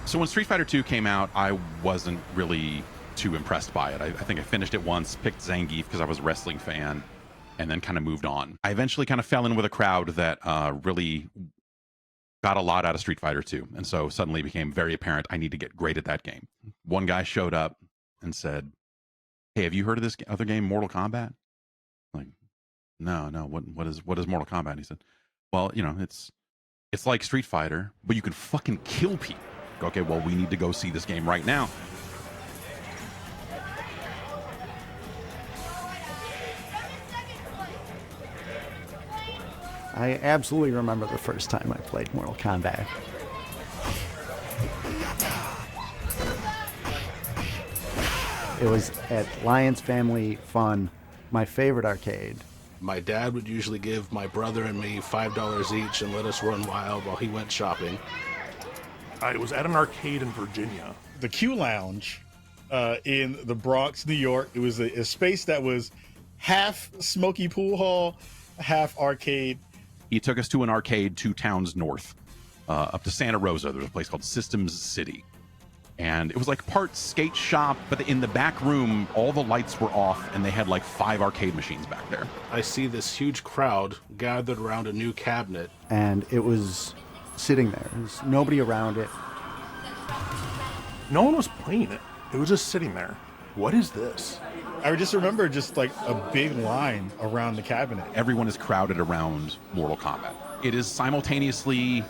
So when Street Fighter 2 came out, I wasn't really too impressed by it. I think I finished it once, picked Zangief because I was a wrestling fan, and then kind of moved on. I eventually kind of fell in with a crowd that really got a lot out of Street Fighter 2. And so suddenly became very apparent I need to get great at that game. One guy showed up and said, "Hey, have you heard of this other game, Mortal Kombat?" I'm like, no. What is Mortal Kombat? And he said, "Well, you know, it's like Street Fighter, but you can fucking kill people." Okay, well, we need to go see this game right now. I absolutely remember the first time I played Mortal Kombat. It was at Lions Family Fun, my favorite arcade. My dad would usually give my brother and me $5 each and let us run wild while he went shopping. I was at an arcade in Virginia. The Q Lounge in the Bronx, New York. It was a space that was half smoky pool hall, half arcade. He took us to an arcade 2 towns north, up to Santa Rosa. There was a place called Systems City. And it was like part skate shop, but in the back room, all the lights were off, and they had like 5 arcade machines back there. I see this huge crowd gathered around a new cabinet. And it was sitting there. There was nobody around it. No one was playing it. It was just sitting there. What is this? I just remember just like a big line around the cabinet. Everyone is crowded around Mortal Kombat. It is simultaneously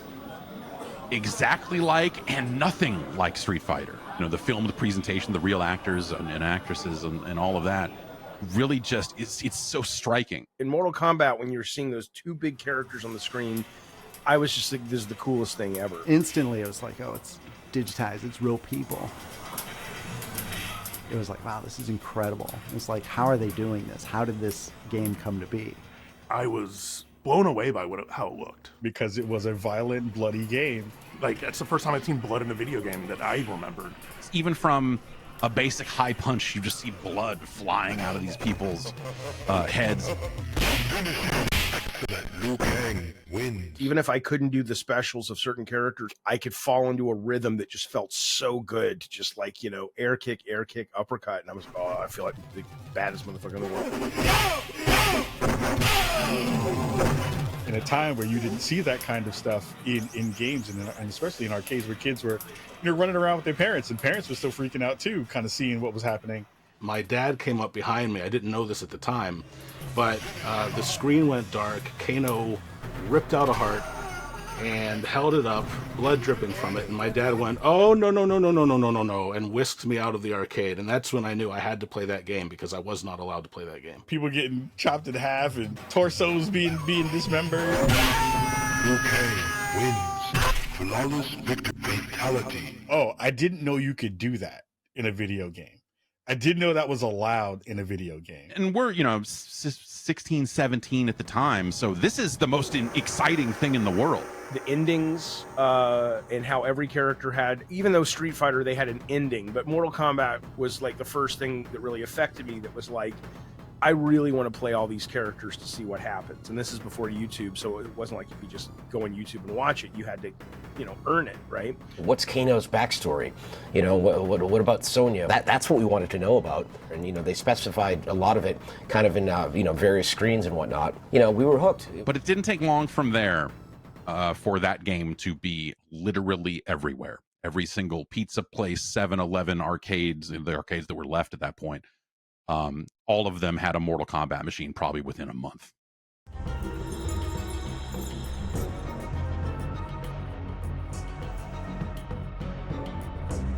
exactly like and nothing like Street Fighter. You know, the filmed presentation, the real actors and actresses and all of that really just, it's so striking. In Mortal Kombat, when you're seeing those 2 big characters on the screen, I was just like, this is the coolest thing ever. Instantly, it was like, oh, it's digitized. It's real people. It was like, wow, this is incredible. It's like, how are they doing this? How did this game come to be? I was blown away by how it looked. Because it was a violent, bloody game. Like, that's the first time I'd seen blood in a video game that I remembered. Even from a basic high punch, you just see blood flying out of these people's heads. Liu Kang wins. Even if I couldn't do the specials of certain characters, I could fall into a rhythm that just felt so good. Just like, you know, air kick, uppercut. And I was, oh, I feel like the baddest motherfucker in the world. In a time where you didn't see that kind of stuff in games and especially in arcades where kids were, you know, running around with their parents, and parents were still freaking out too, kind of seeing what was happening. My dad came up behind me. I didn't know this at the time, but the screen went dark. Kano ripped out a heart and held it up, blood dripping from it. And my dad went, "Oh, no, and whisked me out of the arcade. And that's when I knew I had to play that game because I was not allowed to play that game. People getting chopped in half and torsos being dismembered. Liu Kang wins. Flawless victory fatality. Oh, I didn't know you could do that in a video game. I didn't know that was allowed in a video game. And we're, you know, 16, 17 at the time. So this is the most exciting thing in the world. The endings and how every character had, even though Street Fighter, they had an ending, but Mortal Kombat was like the first thing that really affected me that was like, I really want to play all these characters to see what happens. And this is before YouTube, so it wasn't like you could just go on YouTube and watch it. You had to, you know, earn it, right? What's Kano's backstory? You know, what about Sonya? That's what we wanted to know about. And, you know, they specified a lot of it kind of in, you know, various screens and whatnot. You know, we were hooked. But it didn't take long from there for that game to be literally everywhere. Every single pizza place, 7-Eleven arcades, the arcades that were left at that point, all of them had a Mortal Kombat machine probably within a month.